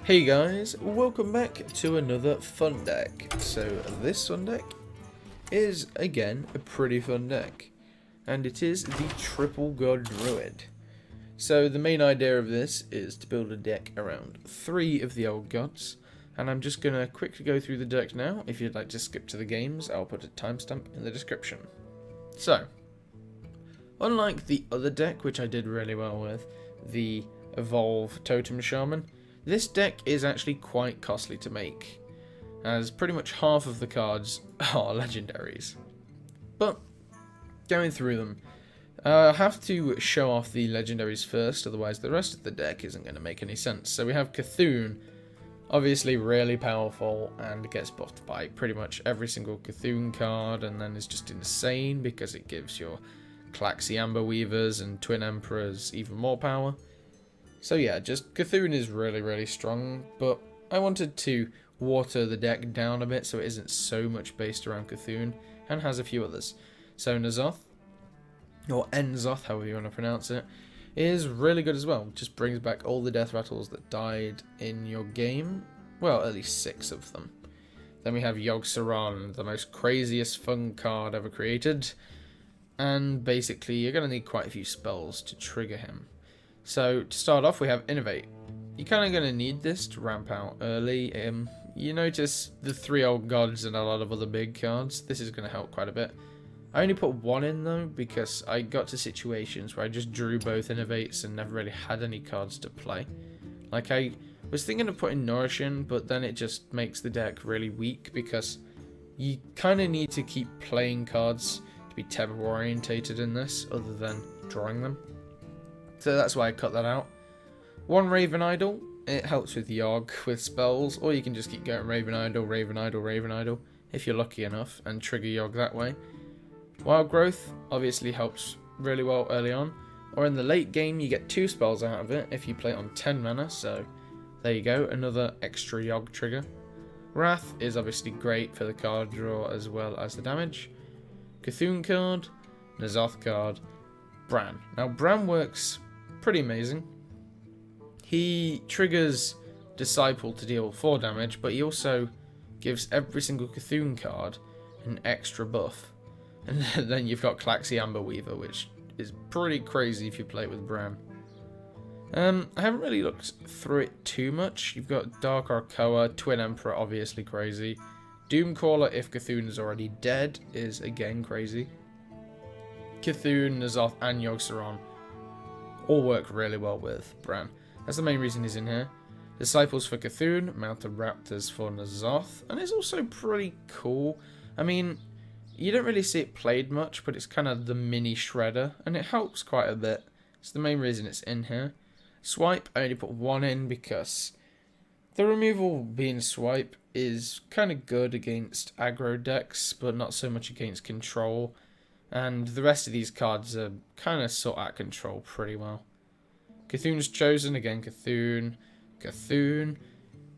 Hey guys, welcome back to another fun deck. So this fun deck is again a pretty fun deck, and it is the Triple God Druid. So the main idea of this is to build a deck around 3 of the old gods, and I'm just going to quickly go through the deck now. If you'd like to skip to the games, I'll put a timestamp in the description. So, unlike the other deck, which I did really well with, the Evolve Totem Shaman, this deck is actually quite costly to make, as pretty much half of the cards are legendaries. But, going through them, I have to show off the legendaries first, otherwise the rest of the deck isn't going to make any sense. So we have Cthulhu, obviously really powerful, and gets buffed by pretty much every single Cthulhu card, and then is just insane because it gives your Klaxi Amber Weavers and Twin Emperors even more power. So yeah, just Cthulhu is really strong, but I wanted to water the deck down a bit so it isn't so much based around Cthulhu, and has a few others. So N'Zoth, or N'Zoth, however you want to pronounce it, is really good as well. Just brings back all the deathrattles that died in your game. Well, at least 6 of them. Then we have Yogg, the most craziest fun card ever created. And basically, you're going to need quite a few spells to trigger him. So, to start off, we have Innovate. You're kind of going to need this to ramp out early. You notice the 3 old gods and a lot of other big cards. This is going to help quite a bit. I only put 1 in though, because I got to situations where I just drew both Innovates and never really had any cards to play. Like, I was thinking of putting Nourish in, but then it just makes the deck really weak, because you kind of need to keep playing cards to be tempo orientated in this, other than drawing them. So that's why I cut that out. 1 Raven Idol, it helps with Yogg with spells, or you can just keep going Raven Idol, Raven Idol, Raven Idol, if you're lucky enough, and trigger Yogg that way. Wild Growth obviously helps really well early on, or in the late game you get 2 spells out of it if you play it on 10 mana, so there you go, another extra Yogg trigger. Wrath is obviously great for the card draw as well as the damage. Cthulhu card, N'Zoth card, Bran. Now Bran works pretty amazing. He triggers Disciple to deal 4 damage, but he also gives every single Cthulhu card an extra buff. And then you've got Klaxi Amber Weaver, which is pretty crazy if you play it with Bran. I haven't really looked through it too much. You've got Dark Arkoa, Twin Emperor, obviously crazy. Doomcaller, if Cthulhu is already dead, is again crazy. Cthulhu, N'Zoth, and Yogg all work really well with Bran. That's the main reason he's in here. Disciples for Cthulhu, Mounted Raptors for N'Zoth, and it's also pretty cool. I mean, you don't really see it played much, but it's kind of the mini shredder, and it helps quite a bit. It's the main reason it's in here. Swipe, I only put 1 in because the removal being Swipe is kind of good against aggro decks, but not so much against control. And the rest of these cards are kind of sort out control pretty well. Cthulhu's Chosen, again Cthulhu.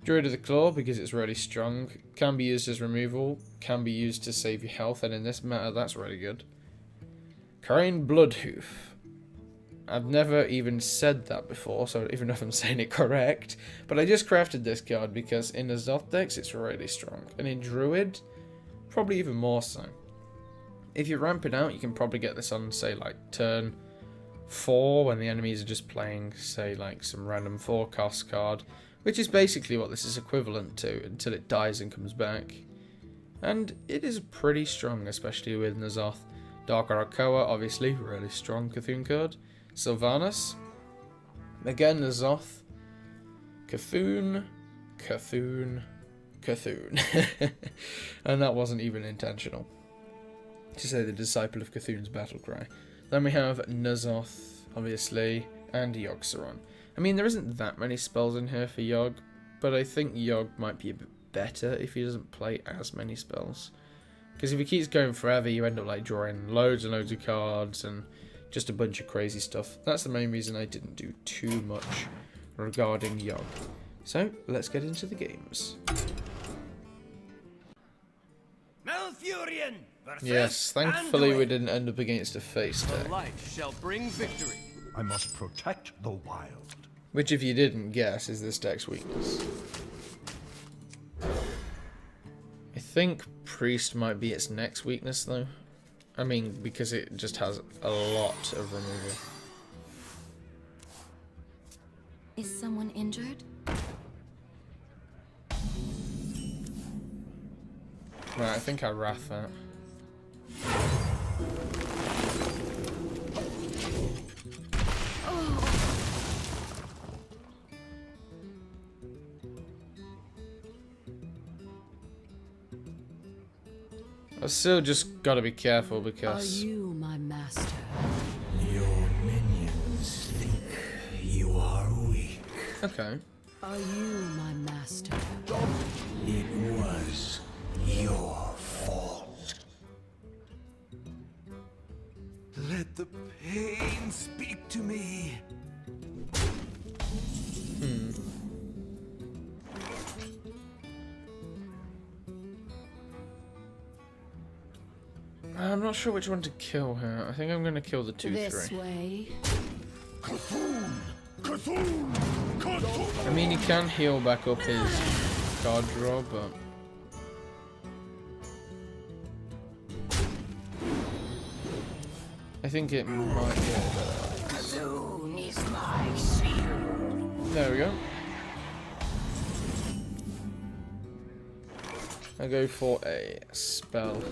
Druid of the Claw, because it's really strong. Can be used as removal, can be used to save your health, and in this meta that's really good. Karain Bloodhoof. I've never even said that before, so I don't even know if I'm saying it correct. But I just crafted this card because in the N'Zoth decks it's really strong. And in Druid, probably even more so. If you ramp it out, you can probably get this on, say, like, turn 4, when the enemies are just playing, say, like, some random 4-cost card, which is basically what this is equivalent to, until it dies and comes back. And it is pretty strong, especially with N'Zoth. Dark Arkoa, obviously, really strong Cthulhu card. Sylvanas, again N'Zoth. Cthulhu. And that wasn't even intentional. To say the Disciple of Cthulhu's battle cry. Then we have N'Zoth, obviously, and Yogg. I mean, there isn't that many spells in here for Yogg, but I think Yogg might be a bit better if he doesn't play as many spells. Because if he keeps going forever, you end up like drawing loads and loads of cards and just a bunch of crazy stuff. That's the main reason I didn't do too much regarding Yogg. So, let's get into the games. Malfurion Yes, thankfully we didn't end up against a face deck. The light shall bring victory. I must protect the wild. Which, if you didn't guess, is this deck's weakness. I think Priest might be its next weakness, though. I mean, because it just has a lot of removal. Is someone injured? Right, I think I wrath that. I've still just got to be careful because... Are you my master? Your minions think you are weak. Okay. Are you my master? It was your fault. Let the pain speak to me. I'm not sure which one to kill here. I think I'm going to kill the 2/3. This way. Cthulhu! Cthulhu! Cthulhu! I mean, he can heal back up his card draw, but... I think it might be a better. Alone is my shield. There we go. I go for a spell.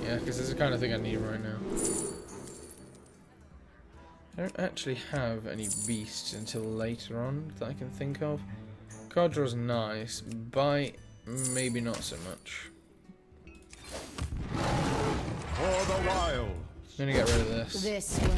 Yeah, because it's the kind of thing I need right now. I don't actually have any beasts until later on that I can think of. Card draw's nice, bite maybe not so much. For the wild. I'm gonna get rid of this. This way.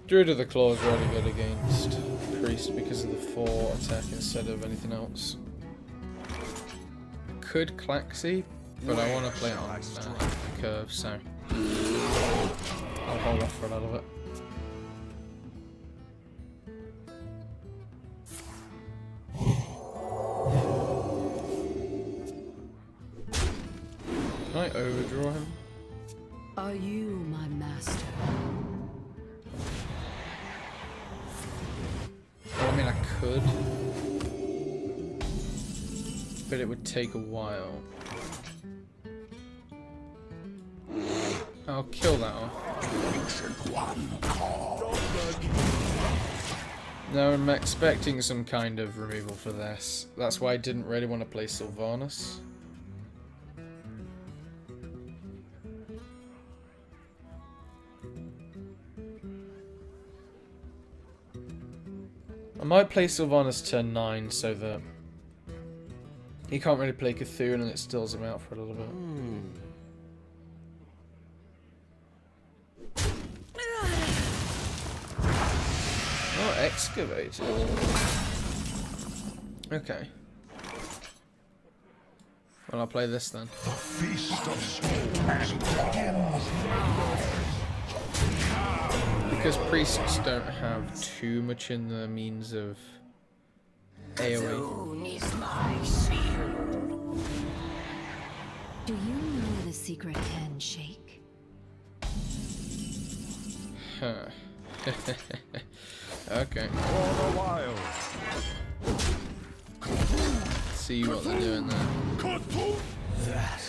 Druid of the Claw is really good against Priest because of the 4 attack instead of anything else. Could Klaxi, but I want to play it on curve, so I'll hold off for a little bit. Can I overdraw him? Are you my master? Well, I mean, I could, but it would take a while. I'll kill that off. No, I'm expecting some kind of removal for this. That's why I didn't really want to play Sylvanas. I might play Sylvanas turn 9 so that he can't really play Cthulhu and it stills him out for a little bit. Oh, excavated. Okay. Well, I'll play this then. The feast of souls begins. Because priests don't have too much in the means of AoE. Is my shield. Do you know the secret handshake? Huh. Okay. For the wild. See what they're doing there. That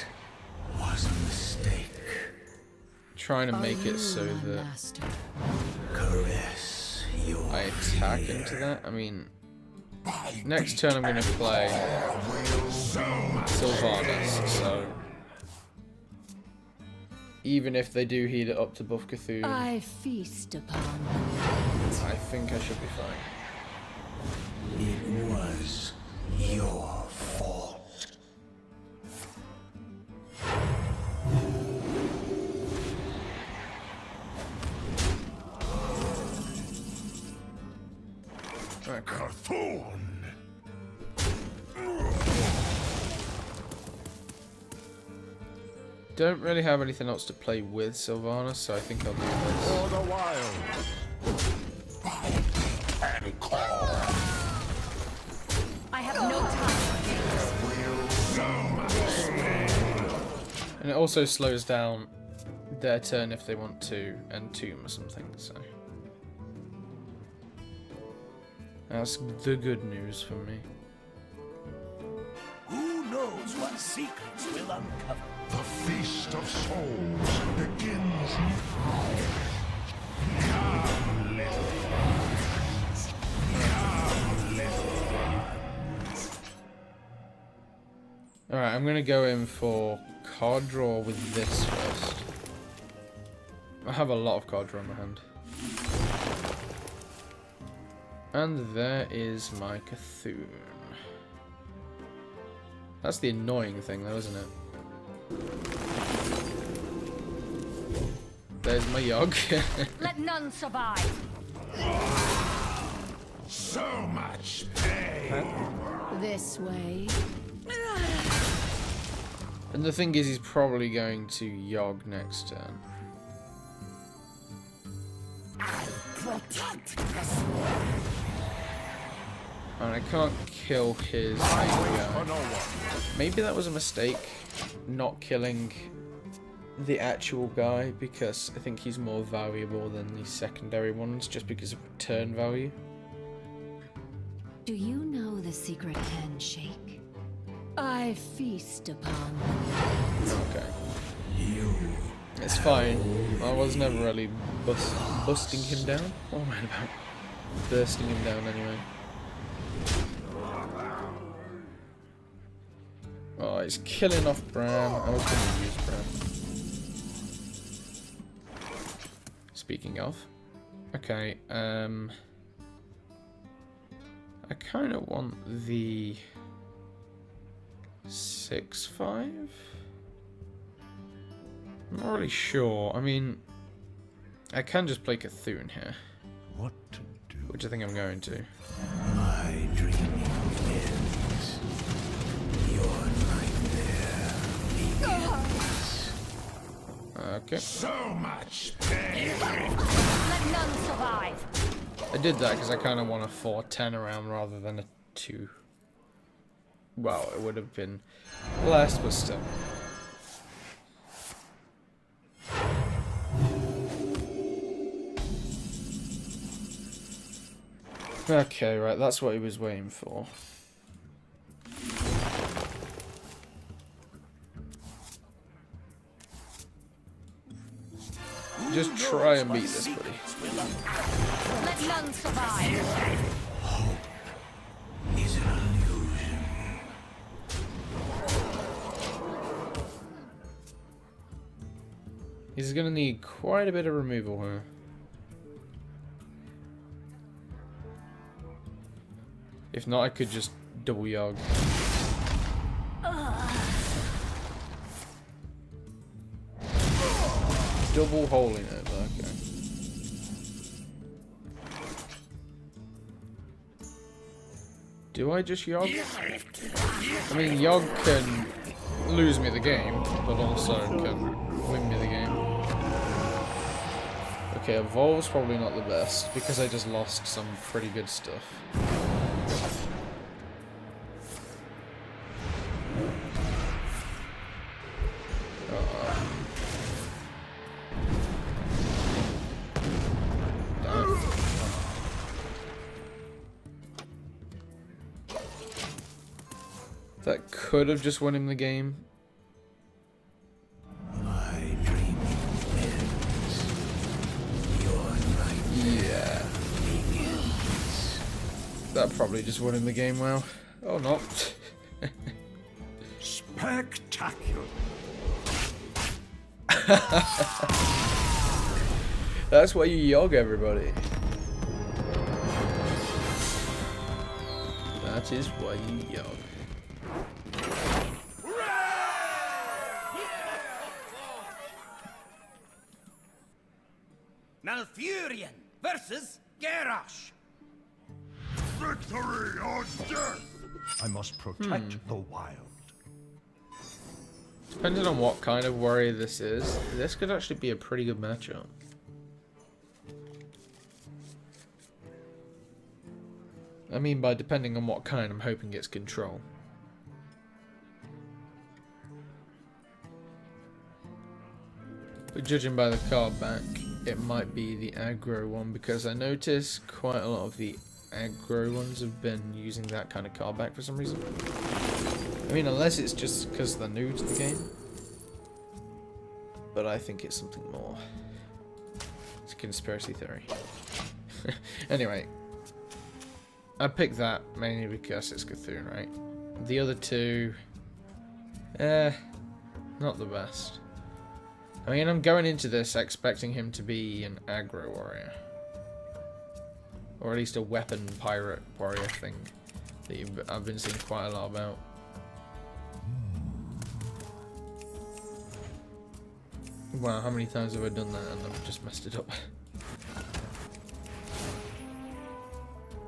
was a mistake. Trying to make it so my that master? Caress your I attack into that. I mean, next turn I'm going to play Sylvanas, so even if they do heal it up to buff Cthulhu, I feast upon them. I think I should be fine. It was your fault. Right, Cthulhu. don't really have anything else to play with Sylvanas, so I think I'll do this. For the wild. I have no time for games. And it also slows down their turn if they want to entomb or something, so. That's the good news for me. Who knows what secrets will uncover? The Feast of Souls begins now. Come, little ones. Come, little ones. Alright, I'm gonna go in for card draw with this first. I have a lot of card draw in my hand. And there is my Cthulhu. That's the annoying thing though, isn't it? There's my Yogg. Let none survive. So much pain. This way. And the thing is, he's probably going to Yogg next turn. And I can't kill his main guy. Maybe that was a mistake, not killing the actual guy, because I think he's more valuable than the secondary ones, just because of return value. Do you know the secret handshake? I feast upon them. Okay. It's fine. I was never really busting him down. What am I about? Bursting him down anyway. Oh, he's killing off Bram. I was going to use Bram. Speaking of. Okay, I kind of want the 6/5? I'm not really sure. I mean, I can just play Cthulhu here, What to do? which I think I'm going to. My dreaming ends. Your nightmare begins. Okay. So much pain. Let none survive. I did that because I kind of want a 4-10 around rather than a 2. Well, it would have been less, but still. Okay, right, that's what he was waiting for. Just try and beat this, buddy. Let none survive. Is an illusion. He's gonna need quite a bit of removal here. If not, I could just double Yogg. Double holing it, but okay. Do I just Yogg? I mean, Yogg can lose me the game, but also can win me the game. Okay, Evolve's probably not the best, because I just lost some pretty good stuff. That could have just won him the game. My dreaming ends. Your nightmare Yeah. begins. That probably just won him the game, well. Oh, not. Spectacular. That's why you Yogg, everybody. That is why you Yogg. Malfurion versus Garrosh. Victory or death. I must protect the wild. Depending on what kind of warrior this is, this could actually be a pretty good matchup. I mean, by depending on what kind, I'm hoping it's control. But judging by the card back, it might be the aggro one, because I notice quite a lot of the aggro ones have been using that kind of card back for some reason. I mean, unless it's just because they're new to the game. But I think it's something more. It's a conspiracy theory. Anyway. I picked that mainly because it's Cthulhu, right? The other two... not the best. I mean, I'm going into this expecting him to be an aggro warrior. Or at least a weapon pirate warrior thing that I've been seeing quite a lot about. Wow, how many times have I done that and I've just messed it up?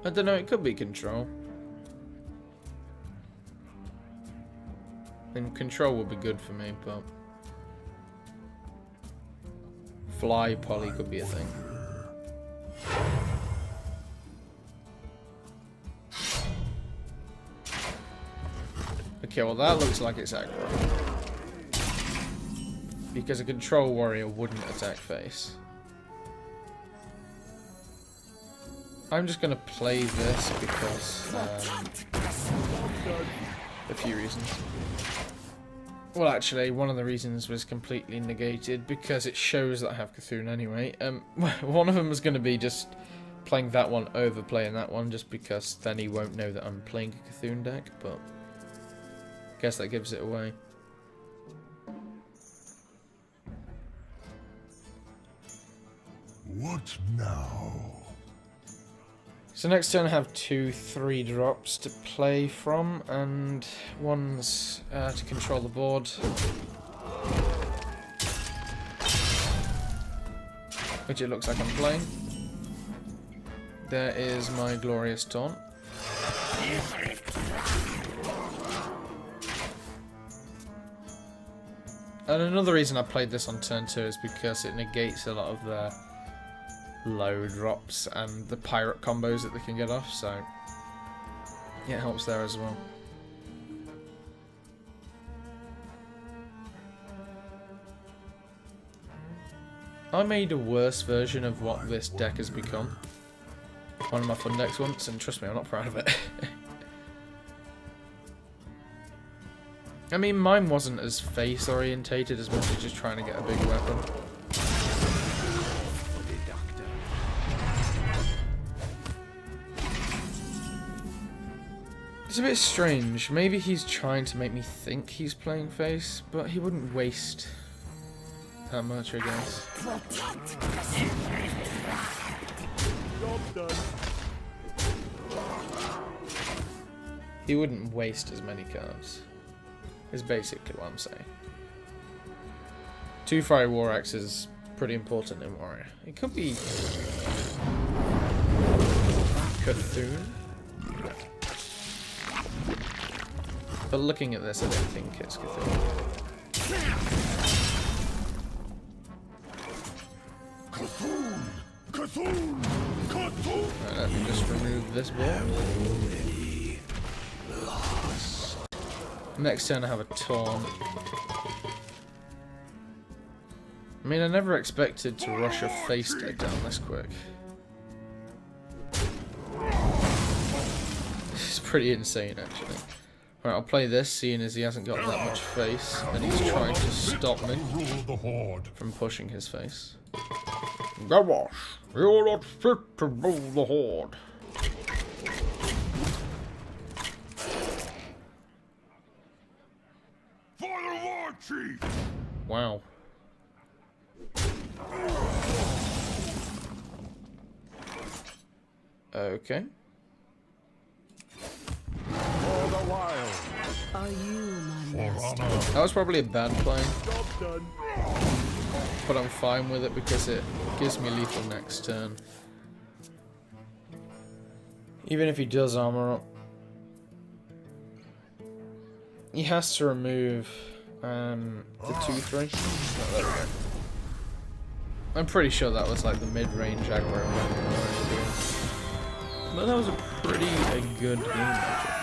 I don't know, it could be control. And control would be good for me, but... Fly poly could be a thing. Okay, well that looks like it's aggro. Because a control warrior wouldn't attack face. I'm just gonna play this because a few reasons. Well, actually, one of the reasons was completely negated because it shows that I have Cthulhu anyway. One of them was going to be just playing that one over playing that one, just because then he won't know that I'm playing a Cthulhu deck, but I guess that gives it away. What now? So next turn I have 2 3-drops to play from, and one's to control the board. Which it looks like I'm playing. There is my glorious taunt. And another reason I played this on turn 2 is because it negates a lot of the low drops and the pirate combos that they can get off, so yeah, it helps there as well. I made a worse version of what this deck has become. One of my fun decks once, and trust me, I'm not proud of it. I mean, mine wasn't as face orientated as much as just trying to get a big weapon. It's a bit strange. Maybe he's trying to make me think he's playing face, but he wouldn't waste that much, I guess. He wouldn't waste as many cards, is basically what I'm saying. 2 Fire War Axe is pretty important in Warrior. It could be Cthulhu. But looking at this, I don't think it's Cthulhu. Right, let me just remove this ball. Next turn I have a taunt. I mean, I never expected to rush a face deck down this quick. It's pretty insane, actually. Right, I'll play this, seeing as he hasn't got that much face, and he's trying to stop me from pushing his face. Gawash, you're not fit to rule the Horde. For the War Chief! Wow. Okay. For the Wild! Are you my For master? honor! That was probably a bad play. But I'm fine with it because it gives me lethal next turn. Even if he does armor up. He has to remove the 2/3. Oh, there we go. I'm pretty sure that was like the mid-range aggro weapon. But that was a pretty good game matchup.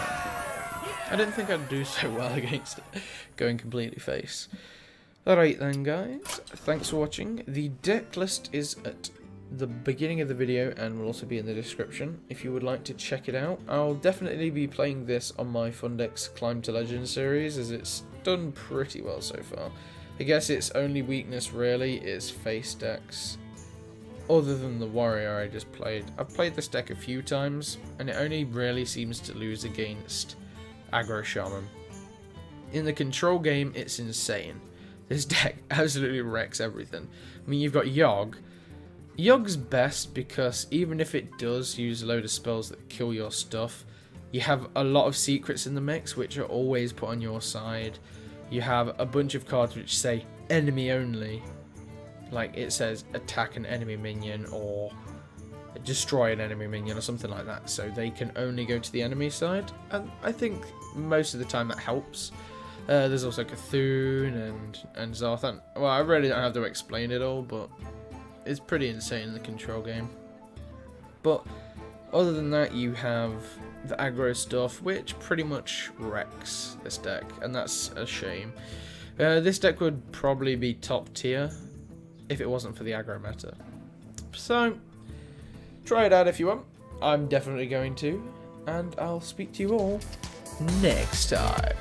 I didn't think I'd do so well against it, going completely face. Alright then guys, thanks for watching. The deck list is at the beginning of the video and will also be in the description if you would like to check it out. I'll definitely be playing this on my Fundex Climb to Legend series as it's done pretty well so far. I guess its only weakness really is face decks. Other than the warrior I just played. I've played this deck a few times and it only really seems to lose against aggro shaman. In the control game it's insane. This deck absolutely wrecks everything. I mean, you've got Yogg. Yogg's best because even if it does use a load of spells that kill your stuff, you have a lot of secrets in the mix which are always put on your side. You have a bunch of cards which say enemy only. Like it says attack an enemy minion or destroy an enemy minion or something like that. So they can only go to the enemy side. And I think most of the time that helps. There's also Cthulhu and Zarthan. Well, I really don't have to explain it all, but it's pretty insane in the control game. But other than that, you have the aggro stuff, which pretty much wrecks this deck, and that's a shame. This deck would probably be top tier if it wasn't for the aggro meta. So, try it out if you want. I'm definitely going to, and I'll speak to you all next time.